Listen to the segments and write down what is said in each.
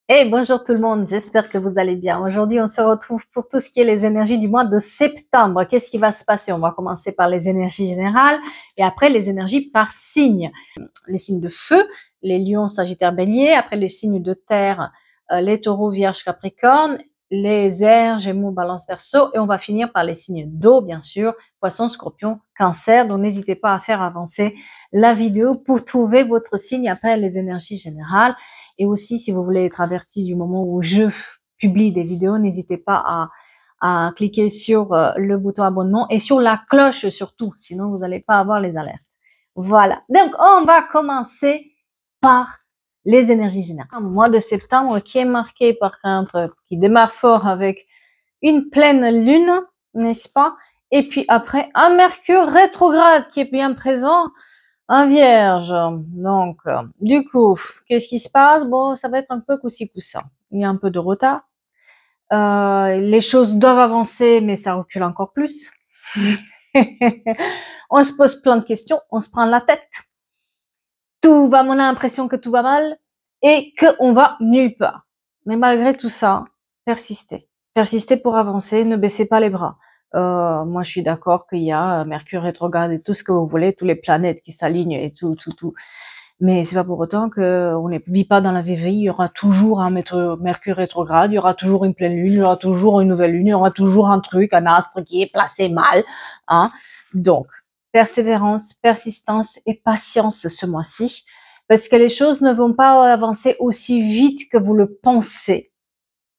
Hey, bonjour tout le monde, j'espère que vous allez bien. Aujourd'hui, on se retrouve pour tout ce qui est les énergies du mois de septembre. Qu'est-ce qui va se passer? On va commencer par les énergies générales et après les énergies par signe. Les signes de feu, les lions, sagittaire, bélier, après les signes de terre, les taureaux, vierge, capricorne, les airs, gémeaux, balance, verseau, et on va finir par les signes d'eau, bien sûr, poisson, scorpion, cancer. Donc n'hésitez pas à faire avancer la vidéo pour trouver votre signe après les énergies générales. Et aussi, si vous voulez être averti du moment où je publie des vidéos, n'hésitez pas à cliquer sur le bouton abonnement et sur la cloche surtout, sinon vous n'allez pas avoir les alertes. Voilà. Donc, on va commencer par les énergies générales. Un mois de septembre qui est marqué par qui démarre fort avec une pleine lune, n'est-ce pas? Et puis après, un Mercure rétrograde qui est bien présent, un Vierge. Donc, du coup, qu'est-ce qui se passe? Bon, ça va être un peu coup-ci coup-ça. Il y a un peu de retard. Les choses doivent avancer, mais ça recule encore plus. On se pose plein de questions, on se prend la tête. On a l'impression que tout va mal et qu'on va nulle part. Mais malgré tout ça, persistez. Persistez pour avancer, ne baissez pas les bras. Moi, je suis d'accord qu'il y a Mercure rétrograde et tout ce que vous voulez, toutes les planètes qui s'alignent et tout. Mais c'est pas pour autant qu'on ne vit pas dans la vie. Il y aura toujours un Mercure rétrograde, il y aura toujours une pleine lune, il y aura toujours une nouvelle lune, il y aura toujours un truc, un astre qui est placé mal. Hein. Donc, persévérance, persistance et patience ce mois-ci, parce que les choses ne vont pas avancer aussi vite que vous le pensez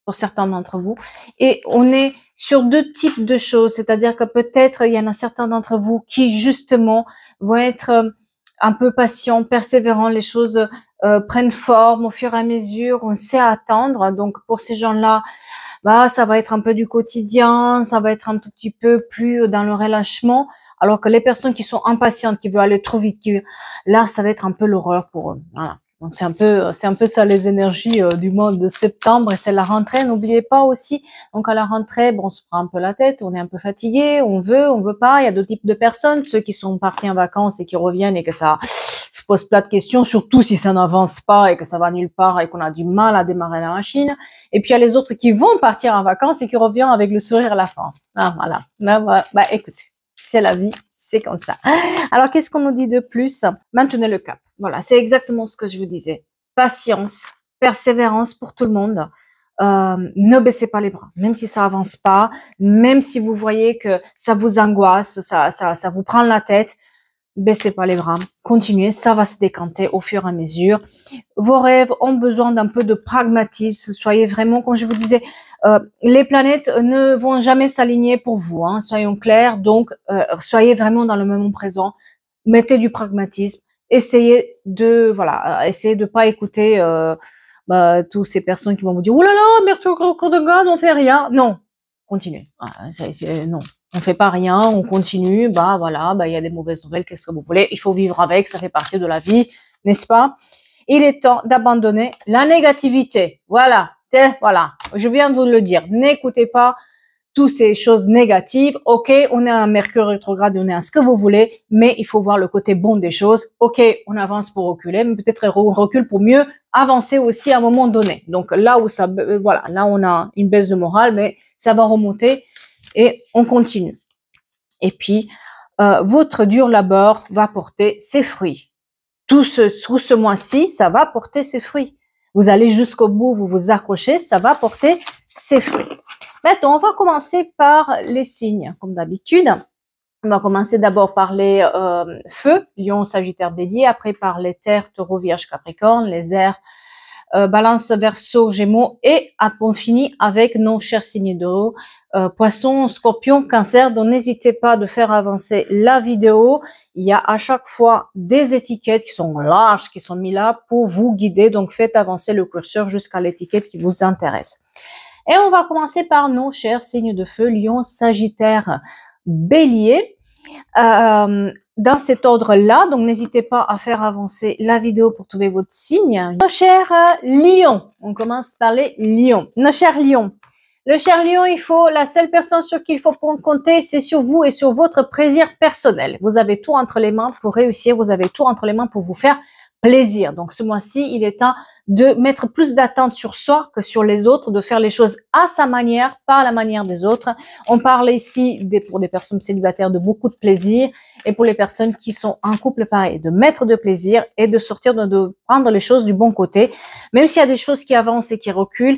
pour certains d'entre vous. Et on est sur deux types de choses, c'est-à-dire que peut-être il y en a certains d'entre vous qui justement vont être un peu patients, persévérants, les choses prennent forme au fur et à mesure, on sait attendre. Donc pour ces gens-là, bah ça va être un peu du quotidien, ça va être un tout petit peu plus dans le relâchement. Alors que les personnes qui sont impatientes, qui veulent aller trop vite, là ça va être un peu l'horreur pour eux. Voilà. Donc c'est un peu ça les énergies du mois de septembre et c'est la rentrée. N'oubliez pas aussi. Donc à la rentrée, bon, on se prend un peu la tête, on est un peu fatigué, on veut pas. Il y a deux types de personnes, ceux qui sont partis en vacances et qui reviennent et que ça se pose plein de questions, surtout si ça n'avance pas et que ça va nulle part et qu'on a du mal à démarrer la machine. Et puis il y a les autres qui vont partir en vacances et qui reviennent avec le sourire à la fin. Ah voilà. Bah écoutez, c'est la vie, c'est comme ça. Alors qu'est-ce qu'on nous dit de plus? Maintenez le cap. Voilà, c'est exactement ce que je vous disais. Patience, persévérance pour tout le monde. Ne baissez pas les bras, même si ça avance pas, même si vous voyez que ça vous angoisse, ça vous prend la tête, baissez pas les bras, continuez, ça va se décanter au fur et à mesure. Vos rêves ont besoin d'un peu de pragmatisme, soyez vraiment, comme je vous disais, les planètes ne vont jamais s'aligner pour vous, hein, soyons clairs, donc soyez vraiment dans le moment présent, mettez du pragmatisme, essayez de pas écouter toutes ces personnes qui vont vous dire « Oh là là, Mercure rétrograde, on fait rien ». Non, continuez. Non, on fait pas rien, on continue. Bah voilà, bah il y a des mauvaises nouvelles, qu'est-ce que vous voulez? Il faut vivre avec, ça fait partie de la vie, n'est-ce pas? Il est temps d'abandonner la négativité. Voilà, voilà. Je viens de vous le dire. N'écoutez pas toutes ces choses négatives. Ok, on est à Mercure rétrograde, on est à ce que vous voulez, mais il faut voir le côté bon des choses. Ok, on avance pour reculer, mais peut-être on recule pour mieux avancer aussi à un moment donné. Donc là où ça, voilà, là on a une baisse de morale, mais ça va remonter et on continue. Et puis, votre dur labeur va porter ses fruits. Tout ce mois-ci, ça va porter ses fruits. Vous allez jusqu'au bout, vous vous accrochez, ça va porter ses fruits. Maintenant, on va commencer par les signes, comme d'habitude. On va commencer d'abord par les feux, lion, sagittaire, bélier, après par les terres, taureau, vierge, capricorne, les airs, balance, verseau, gémeaux, et on finit avec nos chers signes d'eau, poisson, scorpion, cancer. Donc n'hésitez pas de faire avancer la vidéo. Il y a à chaque fois des étiquettes qui sont larges, qui sont mises là pour vous guider. Donc faites avancer le curseur jusqu'à l'étiquette qui vous intéresse. Et on va commencer par nos chers signes de feu, lion, sagittaire, bélier. Dans cet ordre-là, donc n'hésitez pas à faire avancer la vidéo pour trouver votre signe. Nos chers lions, on commence par les lions. Nos chers lions, le cher lion, la seule personne sur qui il faut compter, c'est sur vous et sur votre plaisir personnel. Vous avez tout entre les mains pour réussir, vous avez tout entre les mains pour vous faire plaisir. Donc ce mois-ci, il est temps de mettre plus d'attente sur soi que sur les autres, de faire les choses à sa manière, pas à la manière des autres. On parle ici, pour des personnes célibataires, de beaucoup de plaisir, et pour les personnes qui sont en couple, pareil, de mettre de plaisir et de sortir, de prendre les choses du bon côté. Même s'il y a des choses qui avancent et qui reculent,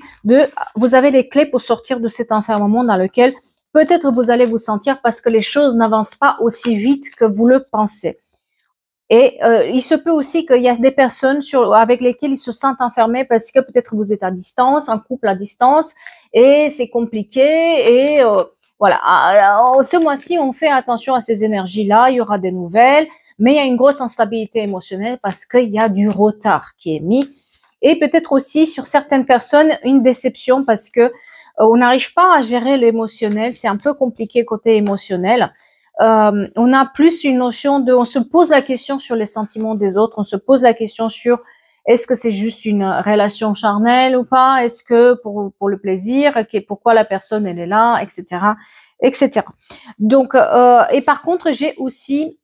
vous avez les clés pour sortir de cet enfermement dans lequel peut-être vous allez vous sentir parce que les choses n'avancent pas aussi vite que vous le pensez. Et il se peut aussi qu'il y a des personnes avec lesquelles ils se sentent enfermés parce que peut-être vous êtes à distance, un couple à distance, et c'est compliqué. Et voilà, ce mois-ci, on fait attention à ces énergies-là. Il y aura des nouvelles, mais il y a une grosse instabilité émotionnelle parce qu'il y a du retard qui est mis. Et peut-être aussi sur certaines personnes, une déception parce que on n'arrive pas à gérer l'émotionnel. C'est un peu compliqué côté émotionnel. On a plus une notion on se pose la question sur les sentiments des autres, on se pose la question sur est-ce que c'est juste une relation charnelle ou pas, est-ce que pour le plaisir, pourquoi la personne elle est là, etc., etc. Donc, et par contre, j'ai aussi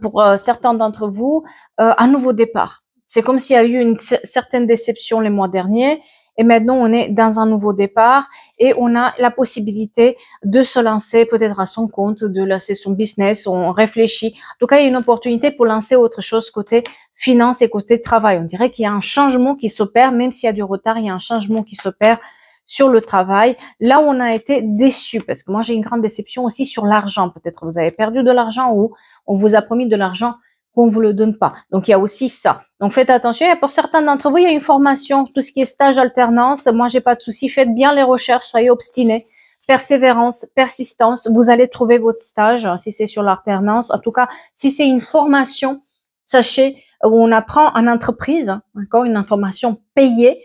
pour certains d'entre vous un nouveau départ. C'est comme s'il y a eu une certaine déception les mois derniers. Et maintenant, on est dans un nouveau départ et on a la possibilité de se lancer peut-être à son compte, de lancer son business, on réfléchit. En tout cas, il y a une opportunité pour lancer autre chose côté finance et côté travail. On dirait qu'il y a un changement qui s'opère, même s'il y a du retard, il y a un changement qui s'opère sur le travail. Là où on a été déçu, parce que moi, j'ai une grande déception aussi sur l'argent. Peut-être vous avez perdu de l'argent ou on vous a promis de l'argent qu'on vous le donne pas. Donc, il y a aussi ça. Donc, faites attention. Et pour certains d'entre vous, il y a une formation, tout ce qui est stage, alternance. Moi, j'ai pas de souci. Faites bien les recherches, soyez obstinés. Persévérance, persistance. Vous allez trouver votre stage, si c'est sur l'alternance. En tout cas, si c'est une formation, sachez, où on apprend en entreprise, encore une information payée.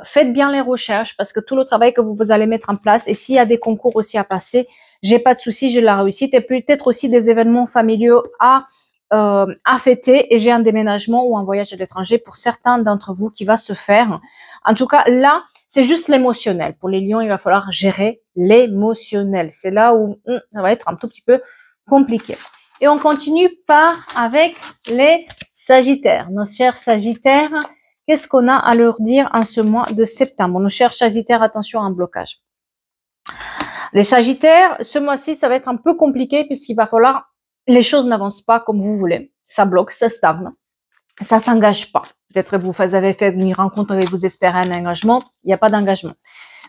Faites bien les recherches parce que tout le travail que vous allez mettre en place, et s'il y a des concours aussi à passer, j'ai pas de souci, j'ai la réussite, et peut-être aussi des événements familiaux à fêter, et j'ai un déménagement ou un voyage à l'étranger pour certains d'entre vous qui va se faire. En tout cas, là, c'est juste l'émotionnel. Pour les lions, il va falloir gérer l'émotionnel. C'est là où ça va être un tout petit peu compliqué. Et on continue avec les Sagittaires. Nos chers Sagittaires, qu'est-ce qu'on a à leur dire en ce mois de septembre? Nos chers Sagittaires, attention à un blocage. Les Sagittaires, ce mois-ci, ça va être un peu compliqué puisqu'il va falloir, les choses n'avancent pas comme vous voulez. Ça bloque, ça stagne, ça s'engage pas. Peut-être vous avez fait une rencontre et vous espérez un engagement, il n'y a pas d'engagement.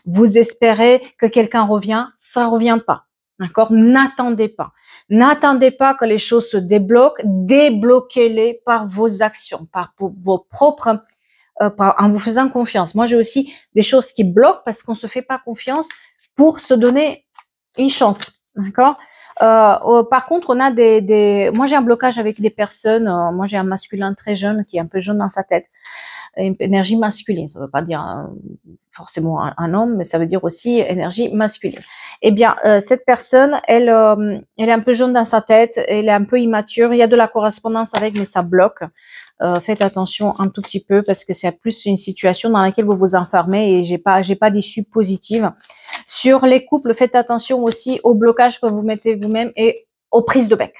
Vous espérez que quelqu'un revient, ça revient pas. D'accord? N'attendez pas. N'attendez pas que les choses se débloquent. Débloquez-les par vos actions, par vos propres, en vous faisant confiance. Moi, j'ai aussi des choses qui bloquent parce qu'on se fait pas confiance pour se donner une chance. D'accord? Par contre, on a moi j'ai un blocage avec des personnes, moi j'ai un masculin très jeune qui est un peu jaune dans sa tête, une énergie masculine, ça veut pas dire forcément un homme, mais ça veut dire aussi énergie masculine. Eh bien, cette personne, elle est un peu jaune dans sa tête, elle est un peu immature, il y a de la correspondance avec, mais ça bloque. Faites attention un tout petit peu parce que c'est plus une situation dans laquelle vous vous enfermez et j'ai pas d'issue positive. Sur les couples, faites attention aussi au blocage que vous mettez vous-même et aux prises de bec.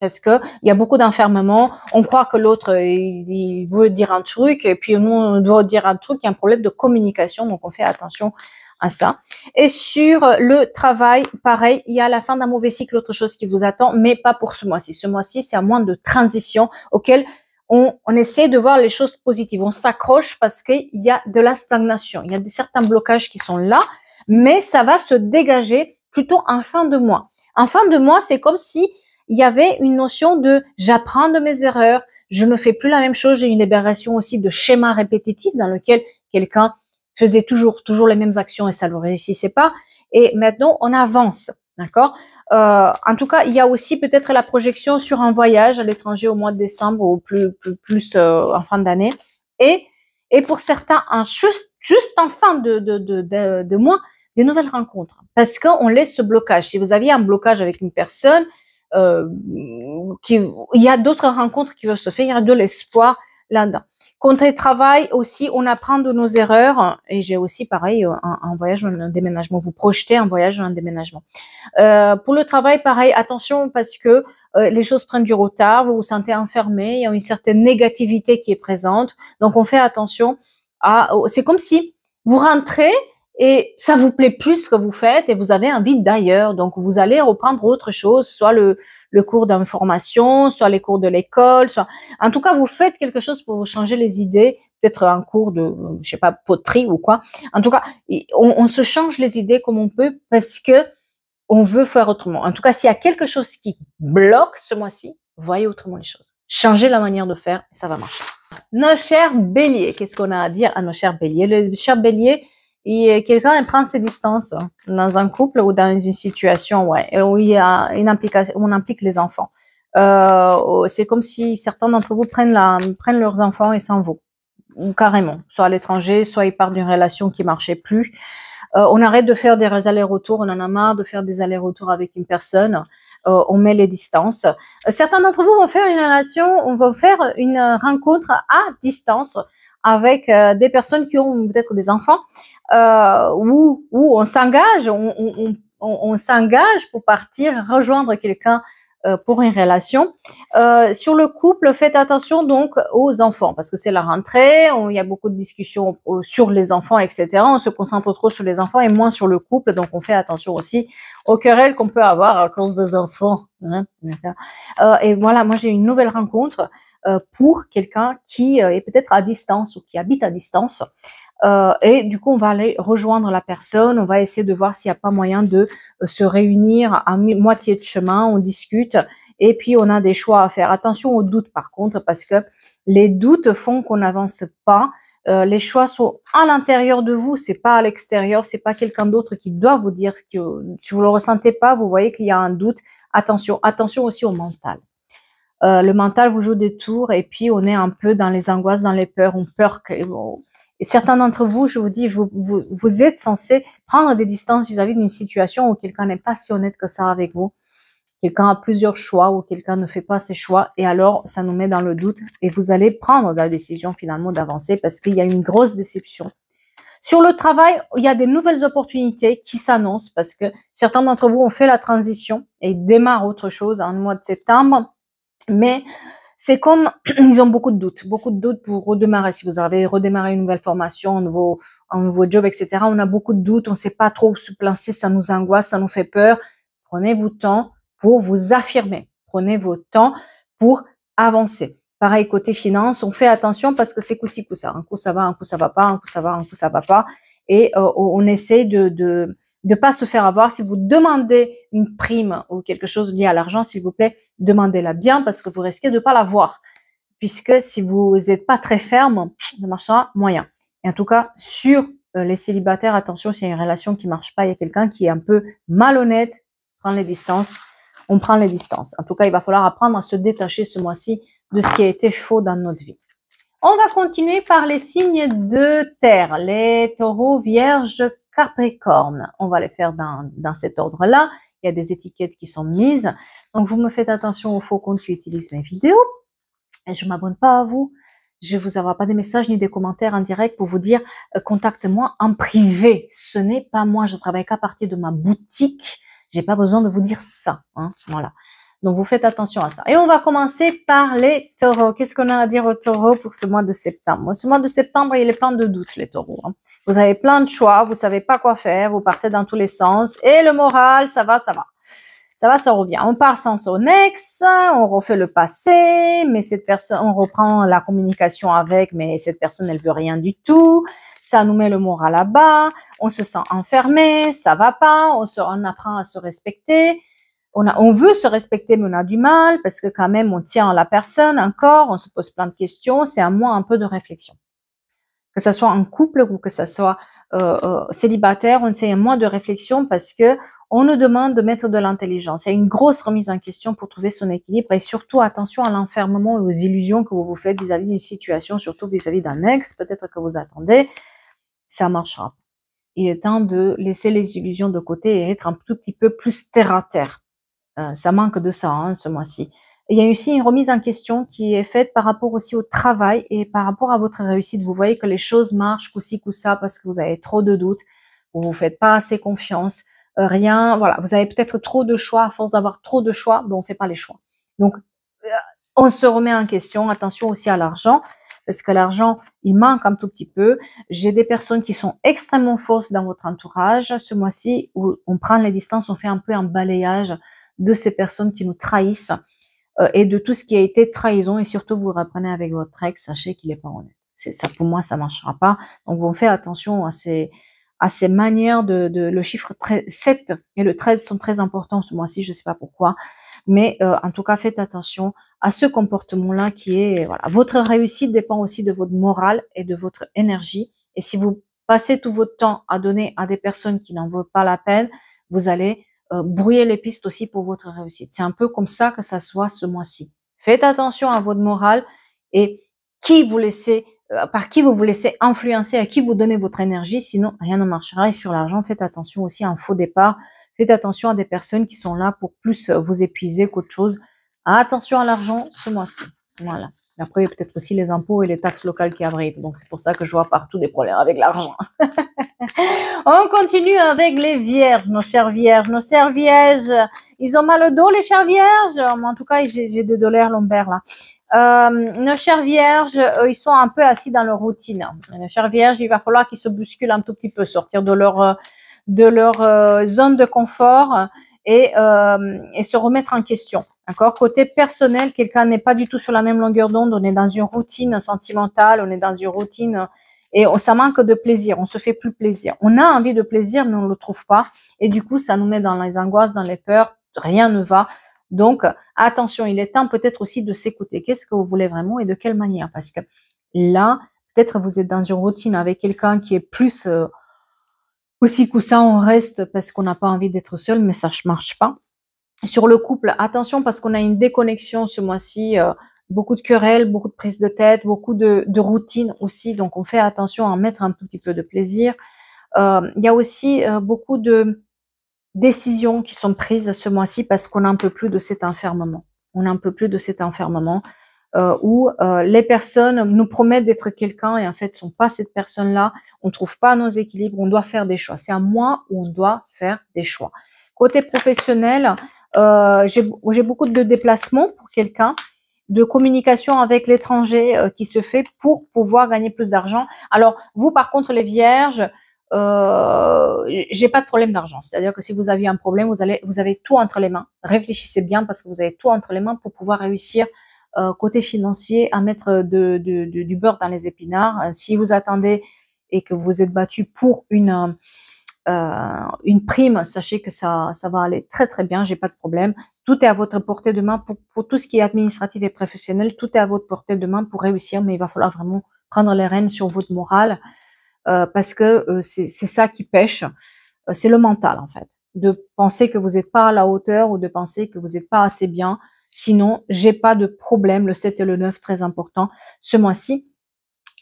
Parce que il y a beaucoup d'enfermement. On croit que l'autre, il veut dire un truc et puis nous, on doit dire un truc. Il y a un problème de communication, donc on fait attention à ça. Et sur le travail, pareil, il y a la fin d'un mauvais cycle, autre chose qui vous attend, mais pas pour ce mois-ci. Ce mois-ci, c'est un mois de transition auquel on essaie de voir les choses positives. On s'accroche parce qu'il y a de la stagnation. Il y a certains blocages qui sont là, mais ça va se dégager plutôt en fin de mois. En fin de mois, c'est comme si il y avait une notion de j'apprends de mes erreurs, je ne fais plus la même chose, j'ai une libération aussi de schémas répétitifs dans lequel quelqu'un faisait toujours les mêmes actions et ça ne réussissait pas. Et maintenant, on avance, d'accord? En tout cas, il y a aussi peut-être la projection sur un voyage à l'étranger au mois de décembre ou plus en fin d'année. Et pour certains, juste en fin de mois, des nouvelles rencontres. Parce qu'on laisse ce blocage. Si vous aviez un blocage avec une personne, il y a d'autres rencontres qui vont se faire, il y a de l'espoir là-dedans. Côté travail aussi, on apprend de nos erreurs et j'ai aussi pareil un voyage, un déménagement. Vous projetez un voyage, un déménagement. Pour le travail, pareil, attention parce que les choses prennent du retard, vous vous sentez enfermé, il y a une certaine négativité qui est présente. Donc on fait attention c'est comme si vous rentrez et ça vous plaît plus ce que vous faites et vous avez envie d'ailleurs. Donc vous allez reprendre autre chose, soit le cours d'information, soit les cours de l'école, soit en tout cas vous faites quelque chose pour vous changer les idées, peut-être un cours de je sais pas poterie ou quoi. En tout cas, on se change les idées comme on peut parce que on veut faire autrement. En tout cas, s'il y a quelque chose qui bloque ce mois-ci, voyez autrement les choses. Changez la manière de faire et ça va marcher. Nos chers béliers, qu'est-ce qu'on a à dire à nos chers béliers? Le cher bélier, quelqu'un prend ses distances dans un couple ou dans une situation où il y a une implication, où on implique les enfants. C'est comme si certains d'entre vous prennent leurs enfants et s'en vont. Ou carrément, soit à l'étranger, soit ils partent d'une relation qui marchait plus. On arrête de faire des allers-retours, on en a marre de faire des allers-retours avec une personne. On met les distances. Certains d'entre vous vont faire une rencontre à distance avec des personnes qui ont peut-être des enfants, où on s'engage, on s'engage pour partir rejoindre quelqu'un pour une relation. Sur le couple, faites attention donc aux enfants parce que c'est la rentrée, il y a beaucoup de discussions sur les enfants, etc. On se concentre trop sur les enfants et moins sur le couple, donc on fait attention aussi aux querelles qu'on peut avoir à cause des enfants. Hein. Et voilà, moi j'ai une nouvelle rencontre pour quelqu'un qui est peut-être à distance ou qui habite à distance. Et du coup, on va aller rejoindre la personne, on va essayer de voir s'il n'y a pas moyen de se réunir à moitié de chemin, on discute, et puis on a des choix à faire. Attention aux doutes par contre, parce que les doutes font qu'on n'avance pas. Les choix sont à l'intérieur de vous, c'est pas à l'extérieur, c'est pas quelqu'un d'autre qui doit vous dire que si vous le ressentez pas, vous voyez qu'il y a un doute. Attention aussi au mental. Le mental vous joue des tours et puis on est un peu dans les angoisses, dans les peurs, on peur que et certains d'entre vous, je vous dis, vous êtes censé prendre des distances vis-à-vis d'une situation où quelqu'un n'est pas si honnête que ça avec vous. Quelqu'un a plusieurs choix ou quelqu'un ne fait pas ses choix et alors ça nous met dans le doute et vous allez prendre la décision finalement d'avancer parce qu'il y a une grosse déception. Sur le travail, il y a des nouvelles opportunités qui s'annoncent parce que certains d'entre vous ont fait la transition et démarrent autre chose en mois de septembre, mais c'est comme, ils ont beaucoup de doutes pour redémarrer. Si vous avez redémarré une nouvelle formation, un nouveau job, etc., on a beaucoup de doutes, on ne sait pas trop où se placer, ça nous angoisse, ça nous fait peur. Prenez votre temps pour vous affirmer. Prenez votre temps pour avancer. Pareil, côté finance, on fait attention parce que c'est coup-ci, coup-ça. Un coup, ça va, un coup, ça va pas, un coup, ça va, un coup, ça va pas. Et on essaie de pas se faire avoir. Si vous demandez une prime ou quelque chose lié à l'argent, s'il vous plaît, demandez-la bien parce que vous risquez de pas l'avoir. Puisque si vous n'êtes pas très ferme, ça marchera moyen. Et en tout cas, sur les célibataires, attention, s'il y a une relation qui marche pas, il y a quelqu'un qui est un peu malhonnête, prend les distances. On prend les distances. En tout cas, il va falloir apprendre à se détacher ce mois-ci de ce qui a été faux dans notre vie. On va continuer par les signes de terre, les taureaux, vierges, capricorne. On va les faire dans cet ordre-là. Il y a des étiquettes qui sont mises. Donc, vous me faites attention aux faux comptes qui utilisent mes vidéos. Et je m'abonne pas à vous. Je vous envoie pas des messages ni des commentaires en direct pour vous dire contacte-moi en privé. Ce n'est pas moi. Je travaille qu'à partir de ma boutique. J'ai pas besoin de vous dire ça. Hein, voilà. Donc, vous faites attention à ça. Et on va commencer par les taureaux. Qu'est-ce qu'on a à dire aux taureaux pour ce mois de septembre? Ce mois de septembre, il est plein de doutes, les taureaux. Hein. Vous avez plein de choix, vous savez pas quoi faire, vous partez dans tous les sens. Et le moral, ça va, ça va. Ça va, ça revient. On part sans son ex, on refait le passé, mais cette personne, on reprend la communication avec, mais cette personne, elle veut rien du tout. Ça nous met le moral à bas. On se sent enfermé, ça va pas. On apprend à se respecter. On veut se respecter, mais on a du mal parce que quand même, on tient à la personne encore. On se pose plein de questions. C'est à moi un peu de réflexion. Que ça soit en couple ou que ça soit célibataire, on tient un mois de réflexion parce que on nous demande de mettre de l'intelligence. Il y a une grosse remise en question pour trouver son équilibre et surtout attention à l'enfermement et aux illusions que vous vous faites vis-à-vis d'une situation, surtout vis-à-vis d'un ex, peut-être que vous attendez. Ça marchera. Il est temps de laisser les illusions de côté et être un tout petit peu plus terre à terre. Ça manque de ça hein, ce mois-ci. Il y a aussi une remise en question qui est faite par rapport aussi au travail et par rapport à votre réussite. Vous voyez que les choses marchent coup-ci, coup-ça parce que vous avez trop de doutes, vous vous faites pas assez confiance, rien, voilà. Vous avez peut-être trop de choix, à force d'avoir trop de choix, ben on fait pas les choix. Donc, on se remet en question. Attention aussi à l'argent, parce que l'argent, il manque un tout petit peu. J'ai des personnes qui sont extrêmement fausses dans votre entourage. Ce mois-ci, où on prend les distances, on fait un peu un balayage de ces personnes qui nous trahissent et de tout ce qui a été trahison. Et surtout, vous reprenez avec votre ex, sachez qu'il n'est pas honnête. C'est ça, pour moi, ça marchera pas. Donc, on fait attention à ces manières le chiffre 7 et le 13 sont très importants ce mois-ci, je sais pas pourquoi. Mais en tout cas, faites attention à ce comportement-là qui est, voilà. Votre réussite dépend aussi de votre morale et de votre énergie. Et si vous passez tout votre temps à donner à des personnes qui n'en vaut pas la peine, vous allez brouiller les pistes aussi pour votre réussite. C'est un peu comme ça que ça se voit ce mois-ci. Faites attention à votre morale et qui vous laissez, par qui vous vous laissez influencer, à qui vous donnez votre énergie, sinon rien ne marchera. Et sur l'argent, faites attention aussi à un faux départ. Faites attention à des personnes qui sont là pour plus vous épuiser qu'autre chose. Attention à l'argent ce mois-ci. Voilà. Après, il y a peut-être aussi les impôts et les taxes locales qui arrivent. Donc, c'est pour ça que je vois partout des problèmes avec l'argent. On continue avec les vierges, nos chers vierges. Nos chers vierges, ils ont mal au dos, les chers vierges. En tout cas, j'ai des douleurs lombaires là. Nos chers vierges, ils sont un peu assis dans leur routine. Nos chers vierges, il va falloir qu'ils se bousculent un tout petit peu, sortir de leur zone de confort et se remettre en question. D'accord. Côté personnel, quelqu'un n'est pas du tout sur la même longueur d'onde. On est dans une routine sentimentale, on est dans une routine et ça manque de plaisir. On se fait plus plaisir. On a envie de plaisir, mais on le trouve pas. Et du coup, ça nous met dans les angoisses, dans les peurs. Rien ne va. Donc, attention, il est temps peut-être aussi de s'écouter. Qu'est-ce que vous voulez vraiment et de quelle manière? Parce que là, peut-être vous êtes dans une routine avec quelqu'un qui est plus aussi coup ça, on reste parce qu'on n'a pas envie d'être seul, mais ça ne marche pas. Sur le couple, attention parce qu'on a une déconnexion ce mois-ci, beaucoup de querelles, beaucoup de prises de tête, beaucoup de routine aussi. Donc, on fait attention à mettre un tout petit peu de plaisir. Il y a aussi beaucoup de décisions qui sont prises ce mois-ci parce qu'on n'en peut plus de cet enfermement. On n'en peut plus de cet enfermement où les personnes nous promettent d'être quelqu'un et en fait sont pas cette personne-là. On trouve pas nos équilibres. On doit faire des choix. C'est à moi où on doit faire des choix. Côté professionnel, j'ai beaucoup de déplacements pour quelqu'un, de communication avec l'étranger qui se fait pour pouvoir gagner plus d'argent. Alors vous, par contre, les vierges, j'ai pas de problème d'argent. C'est-à-dire que si vous aviez un problème, vous avez tout entre les mains. Réfléchissez bien parce que vous avez tout entre les mains pour pouvoir réussir côté financier à mettre du beurre dans les épinards. Si vous attendez et que vous êtes battu pour une prime, sachez que ça va aller très très bien, j'ai pas de problème. Tout est à votre portée de main pour tout ce qui est administratif et professionnel, tout est à votre portée de main pour réussir, mais il va falloir vraiment prendre les rênes sur votre morale parce que c'est ça qui pêche, c'est le mental en fait, de penser que vous n'êtes pas à la hauteur ou de penser que vous n'êtes pas assez bien. Sinon, j'ai pas de problème, le 7 et le 9, très important ce mois-ci.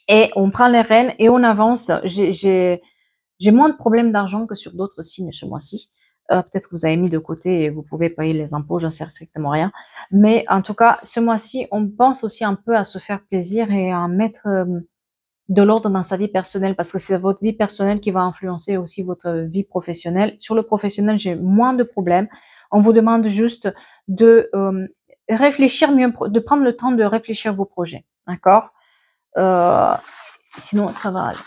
Et on prend les rênes et on avance. J'ai moins de problèmes d'argent que sur d'autres signes ce mois-ci. Peut-être que vous avez mis de côté et vous pouvez payer les impôts, j'en sais strictement rien. Mais en tout cas, ce mois-ci, on pense aussi un peu à se faire plaisir et à mettre de l'ordre dans sa vie personnelle parce que c'est votre vie personnelle qui va influencer aussi votre vie professionnelle. Sur le professionnel, j'ai moins de problèmes. On vous demande juste de réfléchir mieux, de prendre le temps de réfléchir vos projets. D'accord? Sinon, ça va aller.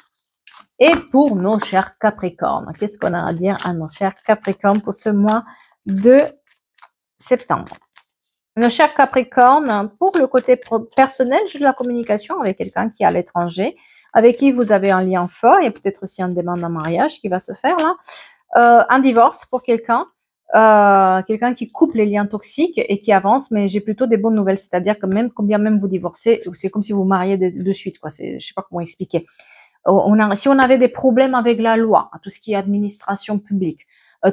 Et pour nos chers Capricornes, qu'est-ce qu'on a à dire à nos chers Capricornes pour ce mois de septembre? Nos chers Capricornes, pour le côté personnel, j'ai de la communication avec quelqu'un qui est à l'étranger, avec qui vous avez un lien fort, et peut-être aussi une demande en mariage qui va se faire là. Un divorce pour quelqu'un, quelqu'un qui coupe les liens toxiques et qui avance, mais j'ai plutôt des bonnes nouvelles, c'est-à-dire que même combien même vous divorcez, c'est comme si vous mariez de suite, quoi. Je sais pas comment expliquer. Si on avait des problèmes avec la loi, tout ce qui est administration publique,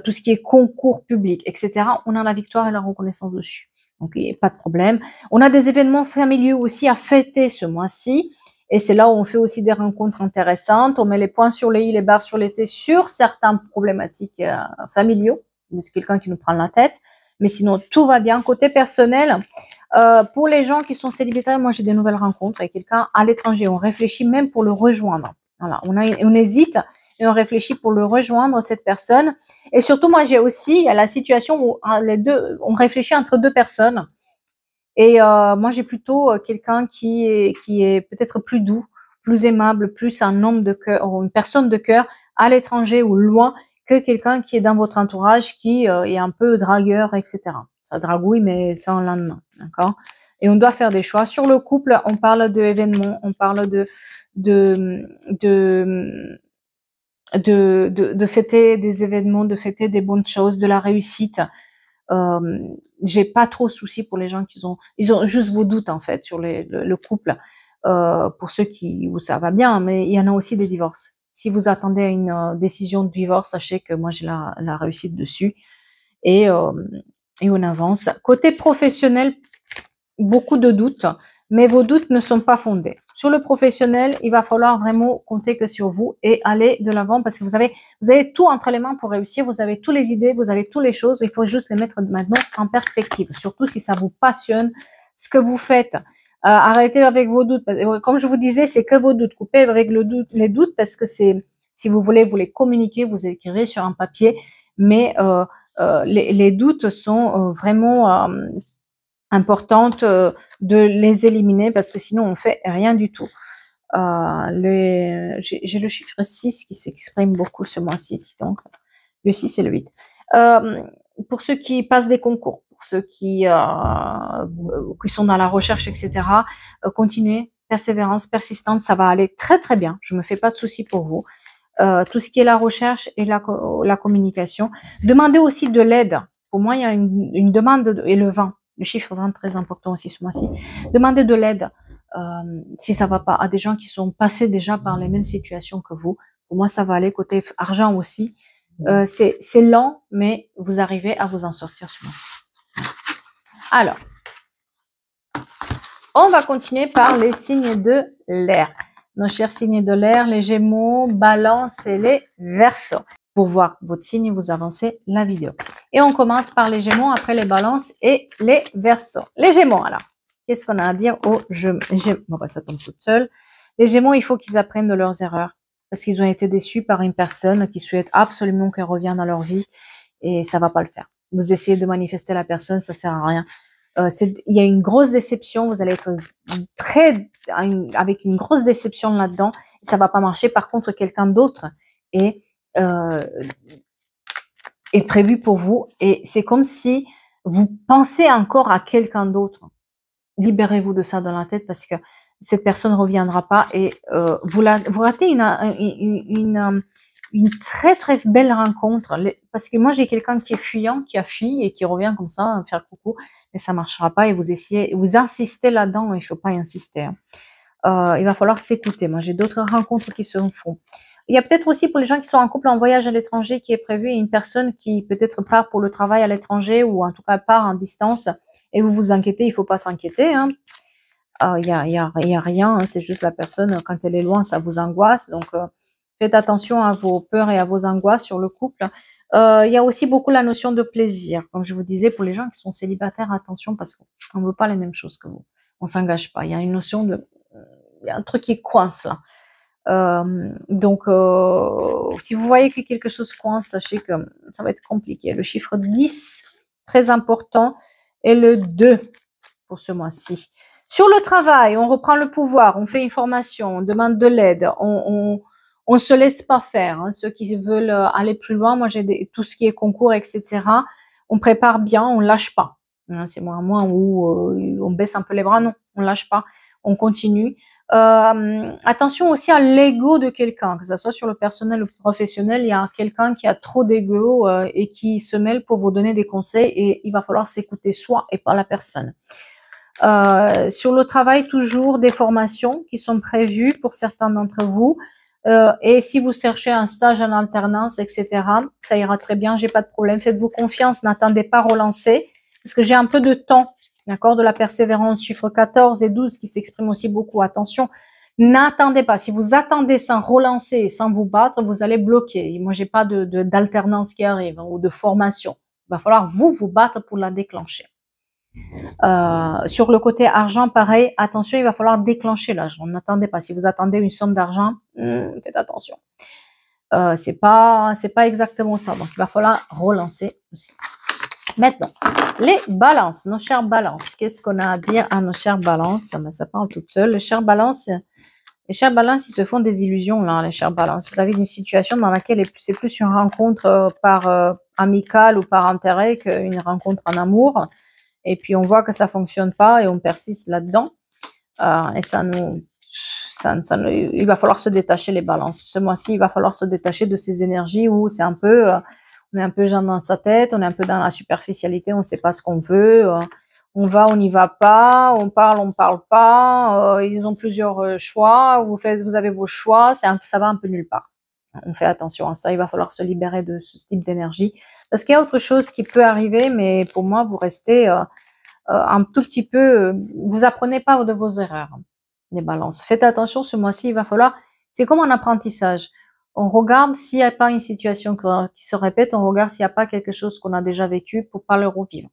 tout ce qui est concours public, etc., on a la victoire et la reconnaissance dessus. Donc, il n'y a pas de problème. On a des événements familiaux aussi à fêter ce mois-ci. Et c'est là où on fait aussi des rencontres intéressantes. On met les points sur les i, les barres sur les t sur certaines problématiques familiaux. C'est quelqu'un qui nous prend la tête. Mais sinon, tout va bien. Côté personnel, pour les gens qui sont célibataires, moi, j'ai des nouvelles rencontres avec quelqu'un à l'étranger. On réfléchit même pour le rejoindre. Voilà, on hésite et on réfléchit pour le rejoindre, cette personne. Et surtout, moi, j'ai aussi la situation où les deux, on réfléchit entre deux personnes. Et moi, j'ai plutôt quelqu'un qui est peut-être plus doux, plus aimable, plus un homme de cœur, ou une personne de cœur à l'étranger ou loin, que quelqu'un qui est dans votre entourage, qui est un peu dragueur, etc. Ça dragouille, mais sans lendemain, d'accord? Et on doit faire des choix. Sur le couple, on parle d'événements, on parle de, de fêter des événements, de fêter des bonnes choses, de la réussite. J'ai pas trop de soucis pour les gens ils ont juste vos doutes en fait sur le couple. Pour ceux où ça va bien, mais il y en a aussi des divorces. Si vous attendez à une décision de divorce, sachez que moi j'ai la réussite dessus et on avance. Côté professionnel, beaucoup de doutes, mais vos doutes ne sont pas fondés. Sur le professionnel, il va falloir vraiment compter que sur vous et aller de l'avant parce que vous avez tout entre les mains pour réussir, vous avez toutes les idées, vous avez toutes les choses, il faut juste les mettre maintenant en perspective, surtout si ça vous passionne, ce que vous faites. Arrêtez avec vos doutes. Comme je vous disais, c'est que vos doutes. Coupez avec les doutes parce que si vous voulez vous les communiquer, vous écrirez sur un papier, mais les doutes sont vraiment importante de les éliminer parce que sinon on fait rien du tout. J'ai le chiffre 6 qui s'exprime beaucoup ce mois-ci, donc le 6 et le 8. Pour ceux qui passent des concours, pour ceux qui sont dans la recherche, etc., continuez, persévérance, persistance, ça va aller très très bien. Je me fais pas de soucis pour vous. Tout ce qui est la recherche et la communication. Demandez aussi de l'aide. Pour moi, il y a une demande et le 20. Le chiffre 20 très important aussi ce mois-ci. Demandez de l'aide si ça va pas à des gens qui sont passés déjà par les mêmes situations que vous. Pour moi, ça va aller côté argent aussi. C'est lent, mais vous arrivez à vous en sortir ce mois-ci. Alors, on va continuer par les signes de l'air. Nos chers signes de l'air, les Gémeaux, Balance et les Verseaux. Pour voir votre signe, vous avancez la vidéo. Et on commence par les Gémeaux, après les Balances et les Verseaux. Les Gémeaux, alors, qu'est-ce qu'on a à dire aux Gémeaux? Bon, bah, ça tombe toute seule. Les Gémeaux, il faut qu'ils apprennent de leurs erreurs parce qu'ils ont été déçus par une personne qui souhaite absolument qu'elle revienne dans leur vie et ça va pas le faire. Vous essayez de manifester la personne, ça sert à rien. Il y a une grosse déception, vous allez être avec une grosse déception là-dedans, ça va pas marcher. Par contre, quelqu'un d'autre est prévu pour vous et c'est comme si vous pensez encore à quelqu'un d'autre. Libérez-vous de ça dans la tête parce que cette personne reviendra pas et vous ratez une très très belle rencontre parce que moi j'ai quelqu'un qui est fuyant, qui a fui et qui revient comme ça faire coucou, mais ça marchera pas et vous insistez là-dedans, il faut pas insister. Il va falloir s'écouter. Moi j'ai d'autres rencontres qui se font. Il y a peut-être aussi pour les gens qui sont en couple en voyage à l'étranger qui est prévu une personne qui peut-être part pour le travail à l'étranger ou en tout cas part en distance et vous vous inquiétez, il faut pas s'inquiéter. Il y a rien, hein, c'est juste la personne quand elle est loin, ça vous angoisse. Donc faites attention à vos peurs et à vos angoisses sur le couple. Il y a aussi beaucoup la notion de plaisir. Comme je vous disais, pour les gens qui sont célibataires, attention parce qu'on ne veut pas les mêmes choses que vous. On s'engage pas. Il y a une notion il y a un truc qui coince là. Donc, si vous voyez que quelque chose coince, sachez que ça va être compliqué. Le chiffre 10, très important, et le 2 pour ce mois-ci. Sur le travail, on reprend le pouvoir, on fait une formation, on demande de l'aide, on se laisse pas faire. Hein. Ceux qui veulent aller plus loin, moi j'ai tout ce qui est concours, etc. On prépare bien, on lâche pas. Hein, c'est moi où on baisse un peu les bras, non, on lâche pas, on continue. Attention aussi à l'ego de quelqu'un, que ce soit sur le personnel ou le professionnel, il y a quelqu'un qui a trop d'ego et qui se mêle pour vous donner des conseils et il va falloir s'écouter soi et pas la personne. Sur le travail, toujours des formations qui sont prévues pour certains d'entre vous. Et si vous cherchez un stage en alternance, etc., ça ira très bien, j'ai pas de problème. Faites-vous confiance, n'attendez pas relancer, parce que j'ai un peu de temps, d'accord, de la persévérance, chiffre 14 et 12 qui s'expriment aussi beaucoup. Attention, n'attendez pas. Si vous attendez sans relancer et sans vous battre, vous allez bloquer. Moi, j'ai pas d'alternance qui arrive hein, ou de formation. Il va falloir vous battre pour la déclencher. Sur le côté argent, pareil, attention, il va falloir déclencher l'argent. N'attendez pas. Si vous attendez une somme d'argent, faites attention. C'est pas exactement ça. Donc, il va falloir relancer aussi. Maintenant, Les balances, nos chères balances. Qu'est-ce qu'on a à dire à nos chères balances? Ben, ça parle toute seule. Les chères balances, ils se font des illusions, là, les chères balances. Vous avez une situation dans laquelle c'est plus une rencontre par amicale ou par intérêt qu'une rencontre en amour. Et puis, on voit que ça fonctionne pas et on persiste là-dedans. Et il va falloir se détacher les balances. Ce mois-ci, il va falloir se détacher de ces énergies où c'est un peu, on est un peu genre dans sa tête, on est un peu dans la superficialité, on ne sait pas ce qu'on veut, on va, on n'y va pas, on parle pas, ils ont plusieurs choix, vous avez vos choix, ça va un peu nulle part. On fait attention à ça, il va falloir se libérer de ce type d'énergie. Parce qu'il y a autre chose qui peut arriver, mais pour moi, vous restez un tout petit peu, vous apprenez pas de vos erreurs, les balances. Faites attention, ce mois-ci, il va falloir, c'est comme un apprentissage. On regarde s'il n'y a pas une situation qui se répète, on regarde s'il n'y a pas quelque chose qu'on a déjà vécu pour pas le revivre.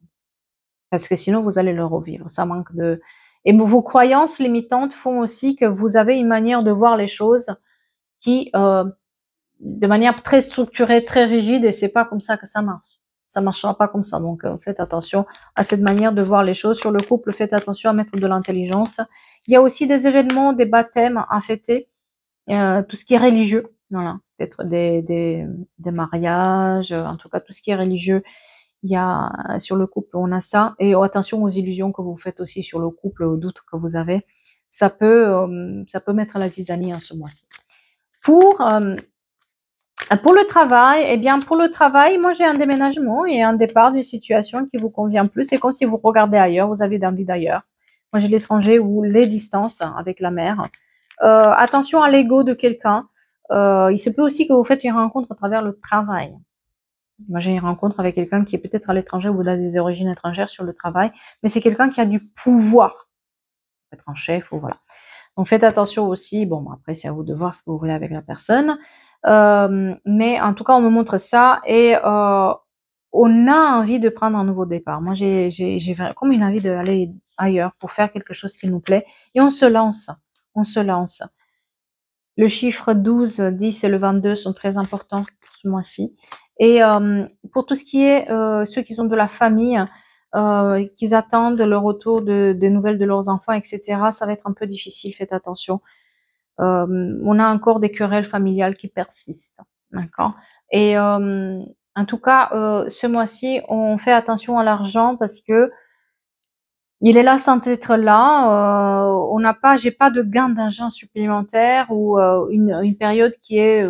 Parce que sinon, vous allez le revivre. Ça manque de... Et vos croyances limitantes font aussi que vous avez une manière de voir les choses qui, de manière très structurée, très rigide, et c'est pas comme ça que ça marche. Ça marchera pas comme ça. Donc, faites attention à cette manière de voir les choses. Sur le couple, faites attention à mettre de l'intelligence. Il y a aussi des événements, des baptêmes à fêter, tout ce qui est religieux. Voilà, peut-être des mariages, en tout cas tout ce qui est religieux. Il y a sur le couple, on a ça. Et attention aux illusions que vous faites aussi sur le couple, aux doutes que vous avez. Ça peut mettre la zizanie ce mois-ci. Pour le travail, eh bien, pour le travail, moi, j'ai un déménagement et un départ d'une situation qui vous convient plus. C'est comme si vous regardez ailleurs, vous avez envie d'ailleurs. Moi, j'ai l'étranger ou les distances avec la mer. Attention à l'ego de quelqu'un. Il se peut aussi que vous faites une rencontre à travers le travail. Moi, j'ai une rencontre avec quelqu'un qui est peut-être à l'étranger ou a des origines étrangères sur le travail, mais c'est quelqu'un qui a du pouvoir. Être un chef ou voilà. Donc, faites attention aussi. Bon, après, c'est à vous de voir ce que vous voulez avec la personne. Mais en tout cas, on me montre ça et on a envie de prendre un nouveau départ. Moi, j'ai comme une envie d'aller ailleurs pour faire quelque chose qui nous plaît et on se lance. On se lance. Le chiffre 12, 10 et le 22 sont très importants ce mois-ci. Et pour tout ce qui est ceux qui sont de la famille, qu'ils attendent le retour des nouvelles de leurs enfants, etc., ça va être un peu difficile, faites attention. On a encore des querelles familiales qui persistent, d'accord. Et en tout cas, ce mois-ci, on fait attention à l'argent parce que il est là sans être là. J'ai pas de gain d'argent supplémentaire ou une période qui est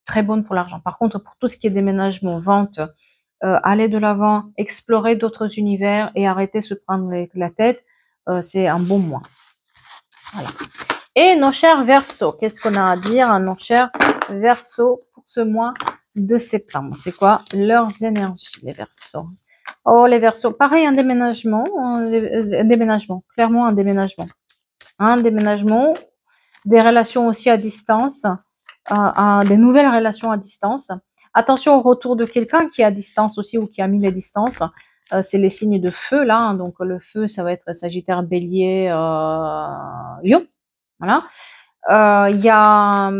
très bonne pour l'argent. Par contre, pour tout ce qui est déménagement, vente, aller de l'avant, explorer d'autres univers et arrêter de se prendre la tête, c'est un bon mois. Voilà. Et nos chers Verseaux, qu'est-ce qu'on a à dire à nos chers Verseaux pour ce mois de septembre? C'est quoi leurs énergies, les Verseaux? Oh, les Verseaux, pareil, un déménagement, clairement un déménagement. Un déménagement, des relations aussi à distance, des nouvelles relations à distance. Attention au retour de quelqu'un qui est à distance aussi ou qui a mis les distances. C'est les signes de feu là, hein. Donc le feu, ça va être Sagittaire, Bélier, Lion. Voilà. Il y a,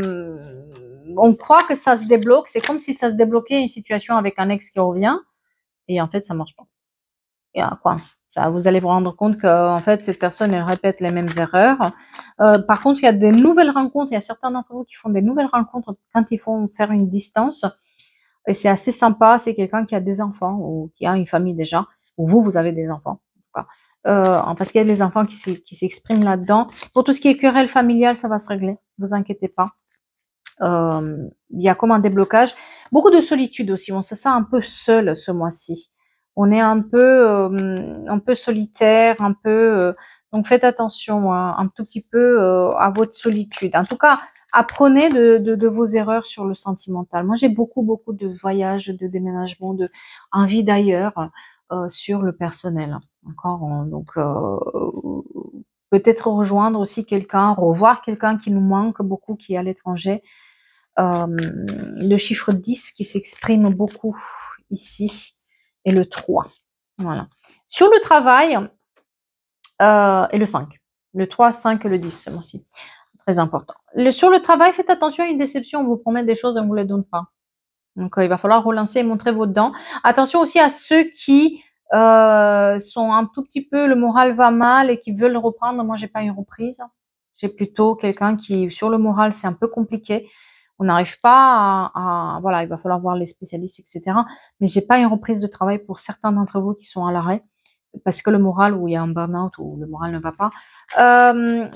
on croit que ça se débloque. C'est comme si ça se débloquait une situation avec un ex qui revient, et en fait, ça marche pas. Il y a un coince. Ça, vous allez vous rendre compte que en fait, cette personne elle répète les mêmes erreurs. Par contre, il y a des nouvelles rencontres. Il y a certains d'entre vous qui font des nouvelles rencontres quand ils font faire une distance. Et c'est assez sympa. C'est quelqu'un qui a des enfants ou qui a une famille déjà. Ou vous avez des enfants. Parce qu'il y a des enfants qui s'expriment là-dedans. Pour tout ce qui est querelle familiale, ça va se régler. Ne vous inquiétez pas. Il y a comme un déblocage. Beaucoup de solitude aussi. On se sent un peu seul ce mois-ci. On est un peu solitaire, un peu. Donc faites attention un tout petit peu à votre solitude. En tout cas, apprenez de vos erreurs sur le sentimental. Moi, j'ai beaucoup de voyages, de déménagements, de envie d'ailleurs sur le personnel. D'accord. Donc peut-être rejoindre aussi quelqu'un, revoir quelqu'un qui nous manque beaucoup, qui est à l'étranger. Le chiffre 10 qui s'exprime beaucoup ici et le 3. Voilà. Sur le travail, et le 5. Le 3, 5 et le 10, c'est aussi très important. Sur le travail, faites attention à une déception. On vous promet des choses et on ne vous les donne pas. Donc, il va falloir relancer et montrer vos dents. Attention aussi à ceux qui sont un tout petit peu, le moral va mal et qui veulent reprendre. Moi, j'ai pas une reprise. J'ai plutôt quelqu'un qui, sur le moral, c'est un peu compliqué. On n'arrive pas voilà, il va falloir voir les spécialistes, etc. Mais j'ai pas une reprise de travail pour certains d'entre vous qui sont à l'arrêt parce que le moral, ou il y a un burn-out, ou le moral ne va pas.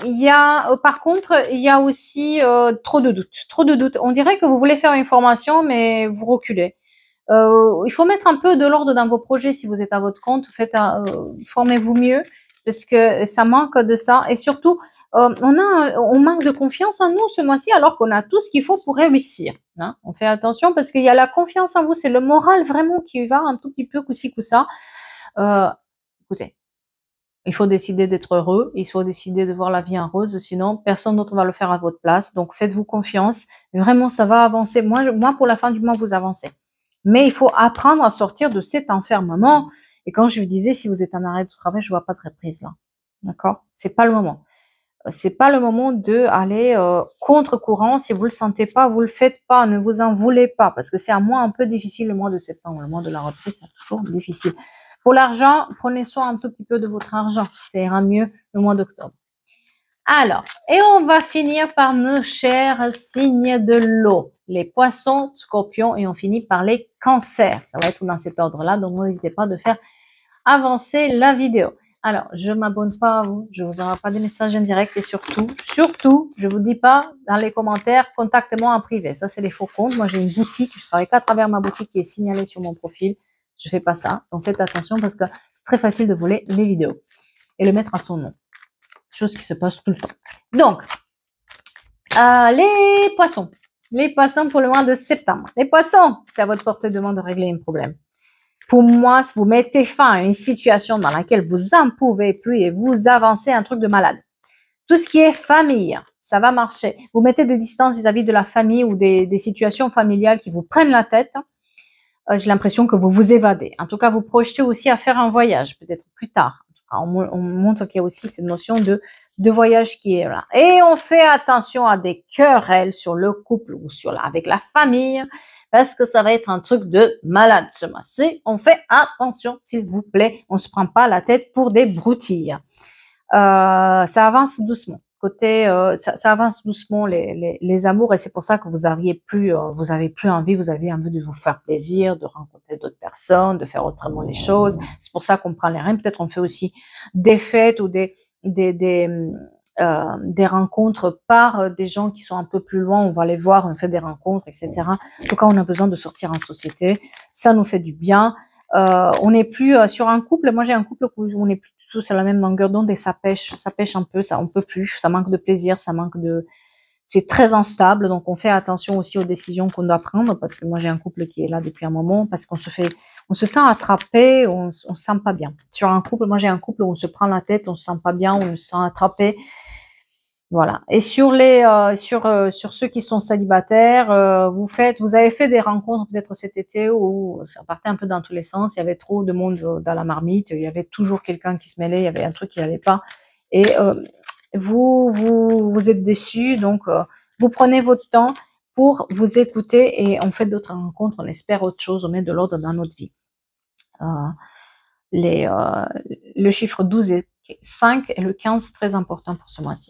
Il y a, par contre, il y a aussi trop de doutes. Trop de doutes. On dirait que vous voulez faire une formation, mais vous reculez. Il faut mettre un peu de l'ordre dans vos projets si vous êtes à votre compte. Formez-vous mieux parce que ça manque de ça. Et surtout, on manque de confiance en nous ce mois-ci alors qu'on a tout ce qu'il faut pour réussir. Hein. On fait attention parce qu'il y a la confiance en vous. C'est le moral vraiment qui va un tout petit peu coup-ci, coup-ça. Écoutez, il faut décider d'être heureux, il faut décider de voir la vie en rose, sinon personne d'autre va le faire à votre place. Donc faites-vous confiance. Vraiment, ça va avancer. Moi, pour la fin du mois, vous avancez. Mais il faut apprendre à sortir de cet enfermement. Et quand je vous disais, si vous êtes en arrêt de travail, je vois pas de reprise là. D'accord? C'est pas le moment. C'est pas le moment de aller contre-courant. Si vous le sentez pas, vous le faites pas. Ne vous en voulez pas, parce que c'est un mois un peu difficile, le mois de septembre, le mois de la reprise, c'est toujours difficile. Pour l'argent, prenez soin un tout petit peu de votre argent. Ça ira mieux le mois d'octobre. Alors, et on va finir par nos chers signes de l'eau, les poissons, scorpions, et on finit par les cancers. Ça va être dans cet ordre-là, donc n'hésitez pas de faire avancer la vidéo. Alors, je m'abonne pas à vous, je vous envoie pas des messages en direct et surtout, je vous dis pas dans les commentaires, contactez-moi en privé. Ça, c'est les faux comptes. Moi, j'ai une boutique, je travaille qu'à travers ma boutique qui est signalée sur mon profil. Je fais pas ça. Donc, faites attention parce que c'est très facile de voler les vidéos et le mettre à son nom. Chose qui se passe tout le temps. Donc, les poissons. Les poissons pour le mois de septembre. Les poissons, c'est à votre portée de main de régler un problème. Pour moi, si vous mettez fin à une situation dans laquelle vous en pouvez plus et vous avancez un truc de malade. Tout ce qui est famille, ça va marcher. Vous mettez des distances vis-à-vis de la famille ou des situations familiales qui vous prennent la tête. J'ai l'impression que vous vous évadez. En tout cas, vous projetez aussi à faire un voyage, peut-être plus tard. On montre qu'il y a aussi cette notion de voyage qui est là. Et on fait attention à des querelles sur le couple ou avec la famille, parce que ça va être un truc de malade ce mois-ci. On fait attention, s'il vous plaît. On se prend pas la tête pour des broutilles. Ça avance doucement. Ça avance doucement les amours, et c'est pour ça que vous avez plus envie de vous faire plaisir, de rencontrer d'autres personnes, de faire autrement les choses. C'est pour ça qu'on prend les rênes. Peut-être on fait aussi des fêtes ou des rencontres par des gens qui sont un peu plus loin. On va les voir, on fait des rencontres, etc. En tout cas, on a besoin de sortir en société. Ça nous fait du bien. On n'est plus sur un couple. Moi, j'ai un couple où on est plus tous à la même longueur d'onde et ça pêche un peu, ça on peut plus, ça manque de plaisir, c'est très instable, donc on fait attention aussi aux décisions qu'on doit prendre, parce que moi j'ai un couple qui est là depuis un moment, parce qu'on se sent attrapé, on se sent pas bien. Sur un couple, moi j'ai un couple où on se prend la tête, on se sent pas bien, on se sent attrapé. Voilà. Et sur ceux qui sont célibataires, vous avez fait des rencontres peut-être cet été où ça partait un peu dans tous les sens. Il y avait trop de monde dans la marmite. Il y avait toujours quelqu'un qui se mêlait. Il y avait un truc qui n'allait pas. Et vous êtes déçus. Donc, vous prenez votre temps pour vous écouter et on fait d'autres rencontres. On espère autre chose. On met de l'ordre dans notre vie. Le chiffre 12 et 5 et le 15, très important pour ce mois-ci.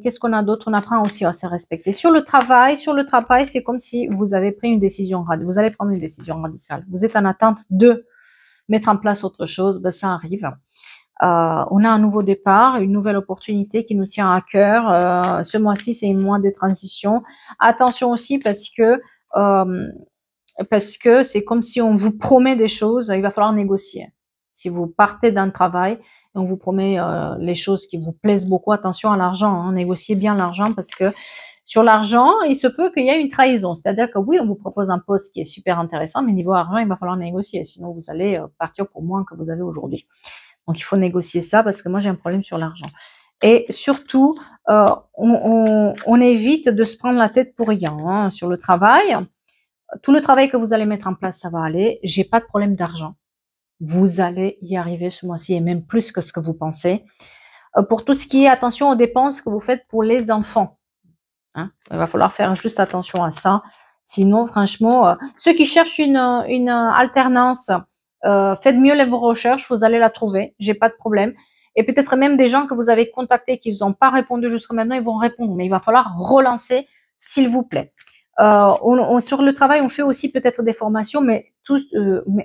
Qu'est-ce qu'on a d'autre? On apprend aussi à se respecter. Sur le travail, c'est comme si vous avez pris une décision radicale. Vous allez prendre une décision radicale. Vous êtes en attente de mettre en place autre chose. Ben, ça arrive. On a un nouveau départ, une nouvelle opportunité qui nous tient à cœur. Ce mois-ci, c'est un mois de transition. Attention aussi parce que c'est comme si on vous promet des choses, il va falloir négocier. Si vous partez d'un travail et on vous promet les choses qui vous plaisent beaucoup, attention à l'argent, hein, négociez bien l'argent parce que sur l'argent, il se peut qu'il y ait une trahison. C'est-à-dire que oui, on vous propose un poste qui est super intéressant, mais niveau argent, il va falloir négocier, sinon vous allez partir pour moins que vous avez aujourd'hui. Donc il faut négocier ça parce que moi j'ai un problème sur l'argent. Et surtout, on évite de se prendre la tête pour rien hein, sur le travail. Tout le travail que vous allez mettre en place, ça va aller. J'ai pas de problème d'argent. Vous allez y arriver ce mois-ci et même plus que ce que vous pensez. Pour tout ce qui est attention aux dépenses que vous faites pour les enfants, hein, il va falloir faire juste attention à ça. Sinon, franchement, ceux qui cherchent une alternance Faites mieux vos recherches, vous allez la trouver, j'ai pas de problème. Et peut-être même des gens que vous avez contactés qui n'ont pas répondu jusqu'à maintenant, ils vont répondre, mais il va falloir relancer, s'il vous plaît. Sur le travail, on fait aussi peut-être des formations, mais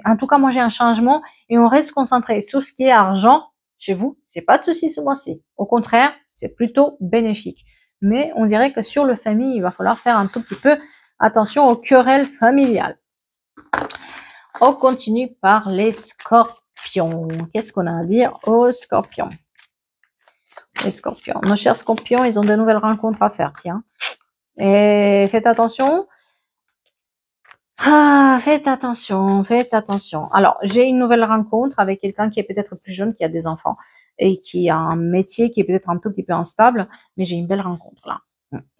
en tout cas, moi j'ai un changement et on reste concentré sur ce qui est argent. Chez vous, c'est pas de souci ce mois-ci. Au contraire, c'est plutôt bénéfique. Mais on dirait que sur le famille, il va falloir faire un tout petit peu attention aux querelles familiales. On continue par les scorpions. Qu'est-ce qu'on a à dire aux scorpions? Les scorpions. Nos chers scorpions, ils ont de nouvelles rencontres à faire, tiens. Et faites attention. Faites attention, faites attention. Alors, j'ai une nouvelle rencontre avec quelqu'un qui est peut-être plus jeune, qui a des enfants et qui a un métier qui est peut-être un tout petit peu instable, mais j'ai une belle rencontre là.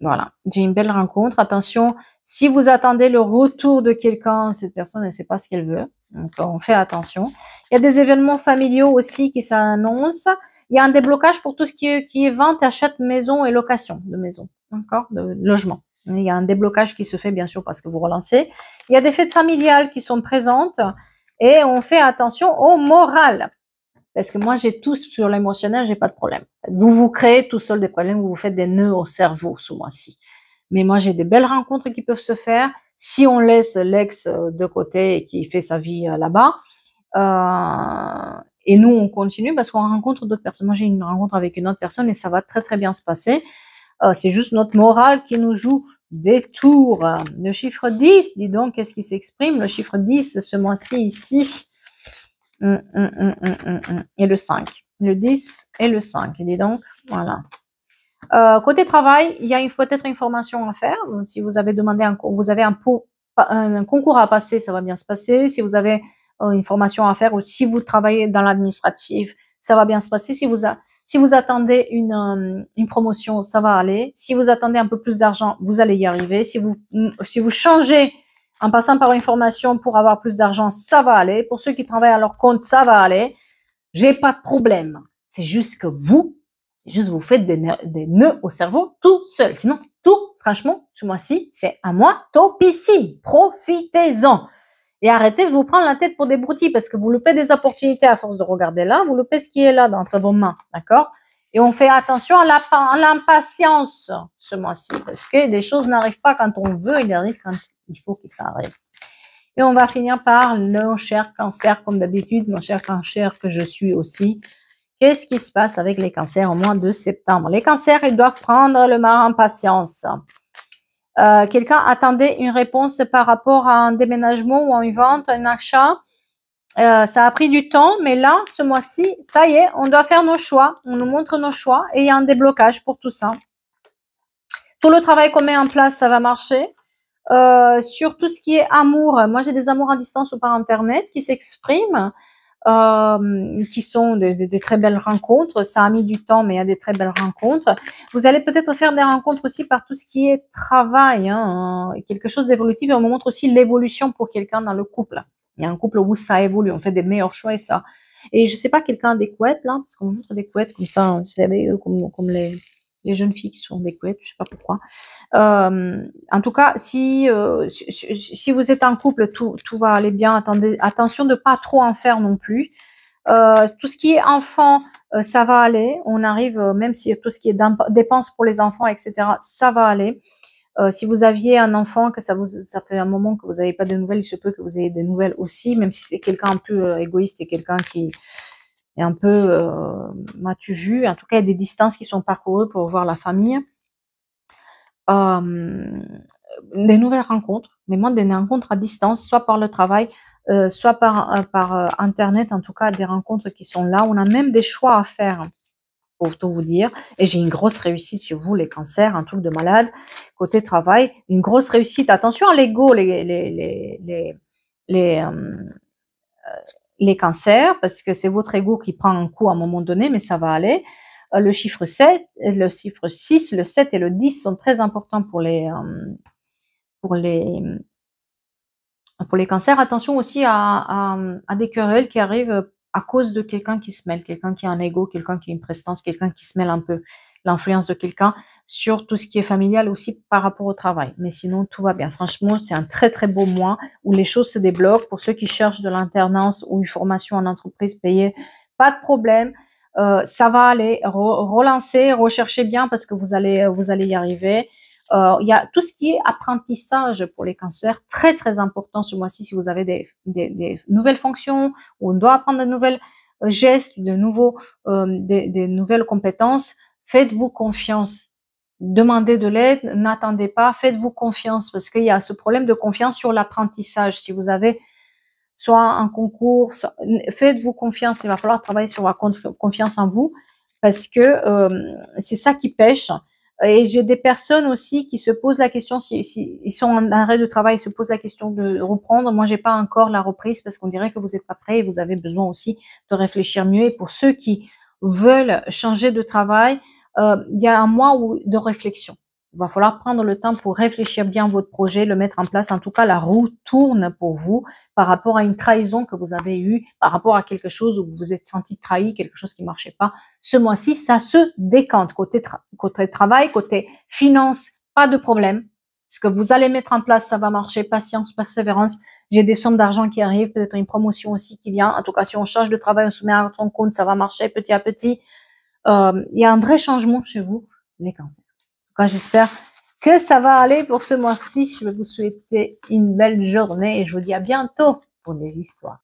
Voilà, j'ai une belle rencontre. Attention, si vous attendez le retour de quelqu'un, cette personne ne sait pas ce qu'elle veut. Donc, on fait attention. Il y a des événements familiaux aussi qui s'annoncent. Il y a un déblocage pour tout ce qui est vente, achat de maison et location de maison, d'accord, de logement. Il y a un déblocage qui se fait bien sûr parce que vous relancez. Il y a des fêtes familiales qui sont présentes et on fait attention au moral. Parce que moi, j'ai tout sur l'émotionnel, j'ai pas de problème. Vous vous créez tout seul des problèmes, vous vous faites des nœuds au cerveau ce mois-ci. Mais moi, j'ai des belles rencontres qui peuvent se faire si on laisse l'ex de côté et qui fait sa vie là-bas. Et nous, on continue parce qu'on rencontre d'autres personnes. Moi, j'ai une rencontre avec une autre personne et ça va très très bien se passer. C'est juste notre morale qui nous joue des tours. Le chiffre 10, dis donc, qu'est-ce qui s'exprime? Le chiffre 10, ce mois-ci, ici. Et le 5. Le 10 et le 5. Dis donc, voilà. Côté travail, il y a peut-être une formation à faire. Donc, si vous avez demandé vous avez un concours à passer, ça va bien se passer. Si vous avez une formation à faire ou si vous travaillez dans l'administratif, ça va bien se passer. Si vous attendez une promotion, ça va aller. Si vous attendez un peu plus d'argent, vous allez y arriver. Si vous changez en passant par une formation pour avoir plus d'argent, ça va aller. Pour ceux qui travaillent à leur compte, ça va aller. J'ai pas de problème. C'est juste que vous faites des nœuds au cerveau tout seul. Sinon, tout, franchement, ce mois-ci, c'est un mois topissime. Profitez-en. Et arrêtez de vous prendre la tête pour des broutilles parce que vous loupez des opportunités à force de regarder là, vous loupez ce qui est là entre vos mains, d'accord? Et on fait attention à l'impatience ce mois-ci parce que des choses n'arrivent pas quand on veut, il arrive quand il faut que ça arrive. Et on va finir par nos chers cancers, comme d'habitude, mon cher cancer que je suis aussi. Qu'est-ce qui se passe avec les cancers au mois de septembre? Les cancers, ils doivent prendre le mal en patience. Quelqu'un attendait une réponse par rapport à un déménagement ou à une vente, un achat. Ça a pris du temps, mais là, ce mois-ci, ça y est, on doit faire nos choix. On nous montre nos choix et il y a un déblocage pour tout ça. Tout le travail qu'on met en place, ça va marcher. Sur tout ce qui est amour, moi j'ai des amours à distance ou par internet qui s'expriment, qui sont des très belles rencontres. Ça a mis du temps, mais il y a des très belles rencontres. Vous allez peut-être faire des rencontres aussi par tout ce qui est travail, quelque chose d'évolutif. Et on me montre aussi l'évolution pour quelqu'un dans le couple. Il y a un couple où ça évolue, on fait des meilleurs choix et ça. Et je sais pas, quelqu'un a des couettes là, parce qu'on me montre des couettes comme ça, vous savez, comme les jeunes filles qui sont des couettes, je sais pas pourquoi. En tout cas, si vous êtes en couple, tout va aller bien. Attendez, attention de pas trop en faire non plus. Tout ce qui est enfant, ça va aller. On arrive, même si tout ce qui est dépenses pour les enfants, etc., ça va aller. Si vous aviez un enfant que ça fait un moment que vous n'avez pas de nouvelles, il se peut que vous ayez des nouvelles aussi, même si c'est quelqu'un un peu égoïste et quelqu'un qui est un peu, m'as-tu vu? En tout cas, il y a des distances qui sont parcourues pour voir la famille. Des nouvelles rencontres, mais moi des rencontres à distance, soit par le travail, soit par internet, en tout cas des rencontres qui sont là. On a même des choix à faire, pour tout vous dire. Et j'ai une grosse réussite sur vous, les cancers, un truc de malade. Côté travail, une grosse réussite. Attention à l'ego, les cancers, parce que c'est votre ego qui prend un coup à un moment donné, mais ça va aller. Le chiffre 7, le chiffre 6, le 7 et le 10 sont très importants pour les cancers. Attention aussi à des querelles qui arrivent à cause de quelqu'un qui se mêle, quelqu'un qui a un ego, quelqu'un qui a une prestance, quelqu'un qui se mêle un peu. l'influence de quelqu'un sur tout ce qui est familial aussi par rapport au travail. Mais sinon, tout va bien. Franchement, c'est un très très beau mois où les choses se débloquent. Pour ceux qui cherchent de l'alternance ou une formation en entreprise payée, pas de problème. Ça va aller. Relancez, recherchez bien parce que vous allez y arriver. Il y a tout ce qui est apprentissage pour les cancers, très très important ce mois-ci si vous avez des nouvelles fonctions, où on doit apprendre de nouvelles gestes, des nouvelles compétences. Faites-vous confiance. Demandez de l'aide, n'attendez pas, faites-vous confiance parce qu'il y a ce problème de confiance sur l'apprentissage. Si vous avez soit un concours, faites-vous confiance. Il va falloir travailler sur la confiance en vous parce que c'est ça qui pêche. Et j'ai des personnes aussi qui se posent la question, si ils sont en arrêt de travail, ils se posent la question de reprendre. Moi, j'ai pas encore la reprise parce qu'on dirait que vous n'êtes pas prêt et vous avez besoin aussi de réfléchir mieux. Et pour ceux qui veulent changer de travail, il y a un mois de réflexion. Il va falloir prendre le temps pour réfléchir bien votre projet, le mettre en place. En tout cas, la roue tourne pour vous par rapport à une trahison que vous avez eue, par rapport à quelque chose où vous vous êtes senti trahi, quelque chose qui marchait pas. Ce mois-ci, ça se décante. Côté travail, côté finance, pas de problème. Ce que vous allez mettre en place, ça va marcher. Patience, persévérance. J'ai des sommes d'argent qui arrivent, peut-être une promotion aussi qui vient. En tout cas, si on change de travail, on se met à son compte, ça va marcher petit à petit. Il y a un vrai changement chez vous, les cancers. En tout cas, j'espère que ça va aller pour ce mois-ci. Je vais vous souhaiter une belle journée et je vous dis à bientôt pour des histoires.